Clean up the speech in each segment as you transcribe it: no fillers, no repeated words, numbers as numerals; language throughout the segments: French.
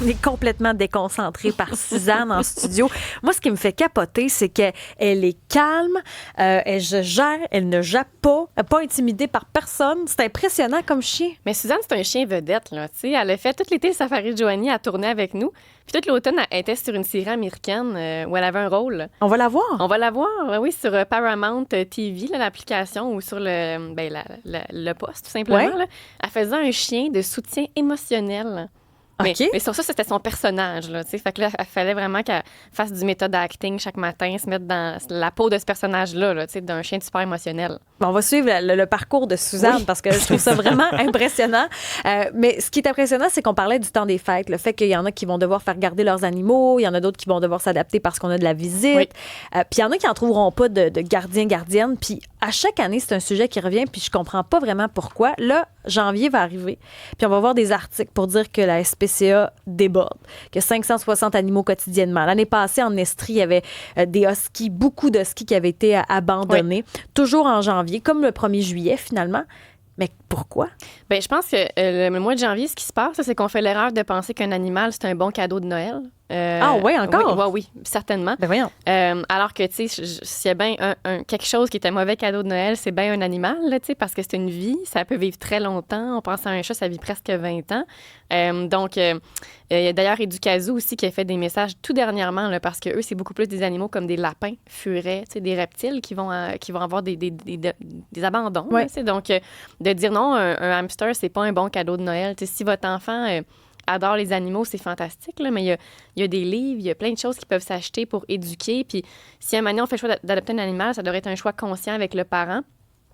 On est complètement déconcentré par Suzanne en studio. Moi, ce qui me fait capoter, c'est qu'elle est calme, elle gère, elle ne jappe pas, elle n'est pas intimidée par personne. C'est impressionnant comme chien. Mais Suzanne, c'est un chien vedette, là. Tu sais, elle a fait tout l'été le safari de Joanie à tourner avec nous. Puis tout l'automne, elle était sur une série américaine où elle avait un rôle. On va la voir. On va la voir, oui, sur Paramount TV, là, l'application, ou sur le poste, tout simplement. Ouais. Là. Elle faisait un chien de soutien émotionnel. Mais sur ça, c'était son personnage. Là, fait que là, il fallait vraiment qu'elle fasse du méthode acting chaque matin, se mettre dans la peau de ce personnage-là, là, d'un chien super émotionnel. Bon, on va suivre le parcours de Suzanne parce que je trouve ça vraiment impressionnant. Mais ce qui est impressionnant, c'est qu'on parlait du temps des fêtes. Le fait qu'il y en a qui vont devoir faire garder leurs animaux, il y en a d'autres qui vont devoir s'adapter parce qu'on a de la visite. Oui. Puis il y en a qui n'en trouveront pas de gardien-gardienne. Puis à chaque année, c'est un sujet qui revient, puis je comprends pas vraiment pourquoi. Là, janvier va arriver, puis on va voir des articles pour dire que la SPCA déborde, que 560 animaux quotidiennement. L'année passée, en Estrie, il y avait des huskies, beaucoup de huskies qui avaient été abandonnés, toujours en janvier, comme le 1er juillet, finalement. Mais pourquoi? Bien, je pense que le mois de janvier, ce qui se passe, c'est qu'on fait l'erreur de penser qu'un animal, c'est un bon cadeau de Noël. Ah oui, encore? Oui, certainement. Ben voyons. Alors que, tu sais, s'il y a bien quelque chose qui est un mauvais cadeau de Noël, c'est bien un animal, là, tu sais, parce que c'est une vie, ça peut vivre très longtemps. On pense à un chat, ça vit presque 20 ans. Donc, il y a d'ailleurs Educazou aussi qui a fait des messages tout dernièrement, là, parce que eux, c'est beaucoup plus des animaux comme des lapins, furets, tu sais, des reptiles qui vont avoir des abandons. Ouais. Là, tu sais. Donc, de dire non, un hamster, c'est pas un bon cadeau de Noël. Tu sais, si votre enfant adore les animaux, c'est fantastique, là, mais il y a des livres, il y a plein de choses qui peuvent s'acheter pour éduquer. Puis si à un moment donné, on fait le choix d'adopter un animal, ça devrait être un choix conscient avec le parent.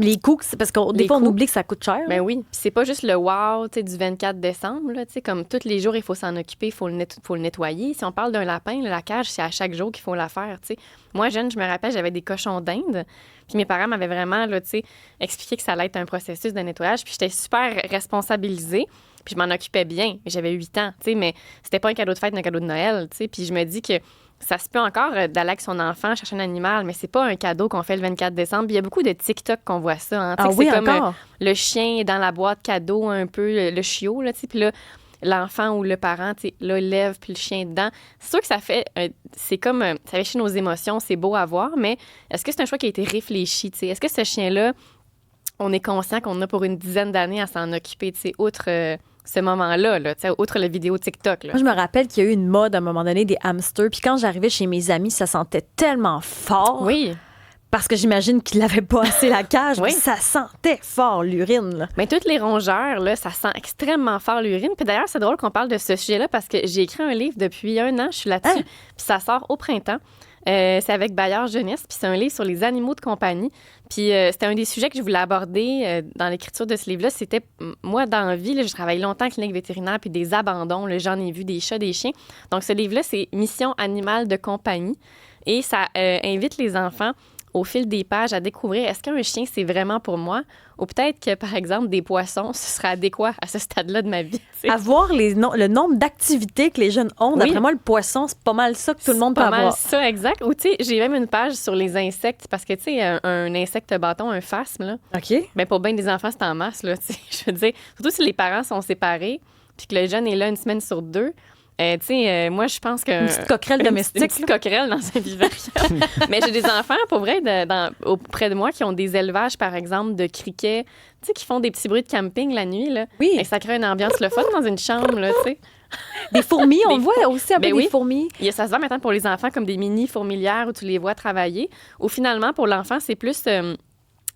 Les coûts, c'est parce que des fois, on oublie que ça coûte cher. Ben oui. Puis c'est pas juste le wow, tu sais, du 24 décembre, là, tu sais, comme tous les jours, il faut s'en occuper, il faut le nettoyer. Si on parle d'un lapin, la cage, c'est à chaque jour qu'il faut la faire, tu sais. Moi, jeune, je me rappelle, j'avais des cochons d'Inde, puis mes parents m'avaient vraiment, là, tu sais, expliqué que ça allait être un processus de nettoyage, puis j'étais super responsabilisée, puis je m'en occupais bien. J'avais 8 ans, tu sais, mais c'était pas un cadeau de fête, mais un cadeau de Noël, tu sais. Puis je me dis que ça se peut encore d'aller avec son enfant chercher un animal, mais c'est pas un cadeau qu'on fait le 24 décembre. Puis il y a beaucoup de TikTok qu'on voit ça. Hein. Ah oui, c'est comme encore? Le chien dans la boîte cadeau, un peu, le chiot, là, tu sais. Puis là, l'enfant ou le parent, tu sais, là, lève, puis le chien dedans. C'est sûr que ça fait... c'est comme... ça fait chier nos émotions, c'est beau à voir, mais est-ce que c'est un choix qui a été réfléchi, tu sais? Est-ce que ce chien-là, on est conscient qu'on a pour une dizaine d'années à s'en occuper, tu sais, outre... ce moment-là, là, outre la vidéo TikTok. Là. Moi, je me rappelle qu'il y a eu une mode à un moment donné des hamsters. Puis quand j'arrivais chez mes amis, ça sentait tellement fort. Oui. Parce que j'imagine qu'ils n'avaient pas assez la cage. Oui. Puis ça sentait fort, l'urine. Là. Mais toutes les rongeurs, là, ça sent extrêmement fort l'urine. Puis d'ailleurs, c'est drôle qu'on parle de ce sujet-là parce que j'ai écrit un livre depuis 1 an. Je suis là-dessus. Puis ça sort au printemps. C'est avec Bayard Jeunesse, puis c'est un livre sur les animaux de compagnie. Puis c'était un des sujets que je voulais aborder dans l'écriture de ce livre-là. C'était, moi, dans la vie, là, je travaille longtemps en clinique vétérinaire, puis des abandons, là, j'en ai vu des chats, des chiens. Donc ce livre-là, c'est Mission animale de compagnie. Et ça invite les enfants au fil des pages à découvrir est-ce qu'un chien, c'est vraiment pour moi? Ou peut-être que, par exemple, des poissons, ce serait adéquat à ce stade-là de ma vie. T'sais. Avoir le nombre d'activités que les jeunes ont, d'après moi, le poisson, c'est pas mal ça que tout le monde peut avoir. C'est pas mal ça, exact. Ou, tu sais, j'ai même une page sur les insectes, parce que, tu sais, un insecte bâton, un phasme, là. OK. Bien, pour bien des enfants, c'est en masse, là, tu sais. Je veux dire, surtout si les parents sont séparés, puis que le jeune est là 1 semaine sur 2. Tu sais, moi, je pense que... Une petite coquerelle domestique. Une petite coquerelle dans un vivarium. Mais j'ai des enfants, pour vrai, auprès de moi, qui ont des élevages, par exemple, de criquets, tu sais, qui font des petits bruits de camping la nuit, là. Oui. Et ça crée une ambiance le fun dans une chambre, là, tu sais. Des fourmis, on voit aussi un peu des fourmis. Ça se voit maintenant pour les enfants comme des mini-fourmilières où tu les vois travailler. Ou finalement, pour l'enfant, c'est plus... tu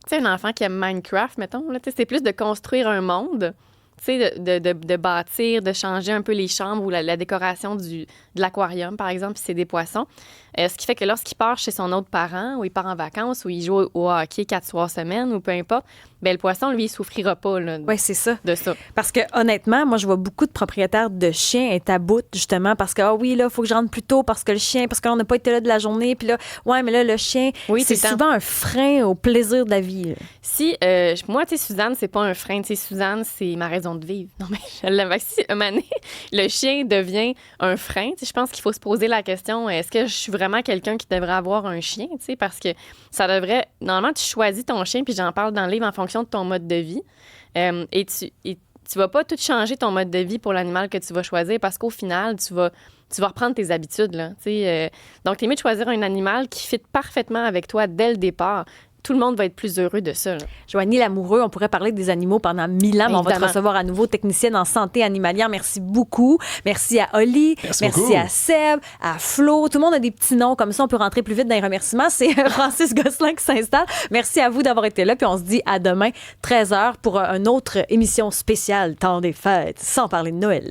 sais, un enfant qui aime Minecraft, mettons, là, c'est plus de construire un monde... Tu sais, de bâtir, de changer un peu les chambres ou la décoration de l'aquarium, par exemple, si c'est des poissons. Ce qui fait que lorsqu'il part chez son autre parent, ou il part en vacances, ou il joue au hockey 4 soirs semaine, ou peu importe, bien, le poisson, lui, il souffrira pas c'est ça. De ça. Parce que, honnêtement, moi, je vois beaucoup de propriétaires de chiens être à bout, justement, parce que, oui, là, il faut que je rentre plus tôt parce qu'on n'a pas été là de la journée. Puis là, ouais, mais là, le chien, c'est souvent un frein au plaisir de la vie. Là. Si, moi, tu sais, Suzanne, c'est pas un frein. Tu sais, Suzanne, c'est ma raison de vivre. Non, mais je l'aime. Si, un moment donné, le chien devient un frein, tu sais, je pense qu'il faut se poser la question, est-ce que je suis vraiment quelqu'un qui devrait avoir un chien, tu sais, parce que ça devrait... Normalement, tu choisis ton chien, puis j'en parle dans le livre en fonction de ton mode de vie. Et tu tu vas pas tout changer ton mode de vie pour l'animal que tu vas choisir parce qu'au final, tu vas reprendre tes habitudes. Là, donc, t'es mieux de choisir un animal qui fit parfaitement avec toi dès le départ. Tout le monde va être plus heureux de ça. Là. Joanie Lamoureux, on pourrait parler des animaux pendant 1000 ans, mais on va te recevoir à nouveau, technicienne en santé animalière. Merci beaucoup. Merci à Oli. Merci à Seb, à Flo. Tout le monde a des petits noms comme ça. On peut rentrer plus vite dans les remerciements. C'est Francis Gosselin qui s'installe. Merci à vous d'avoir été là. Puis on se dit à demain, 13h, pour une autre émission spéciale, Temps des fêtes, sans parler de Noël.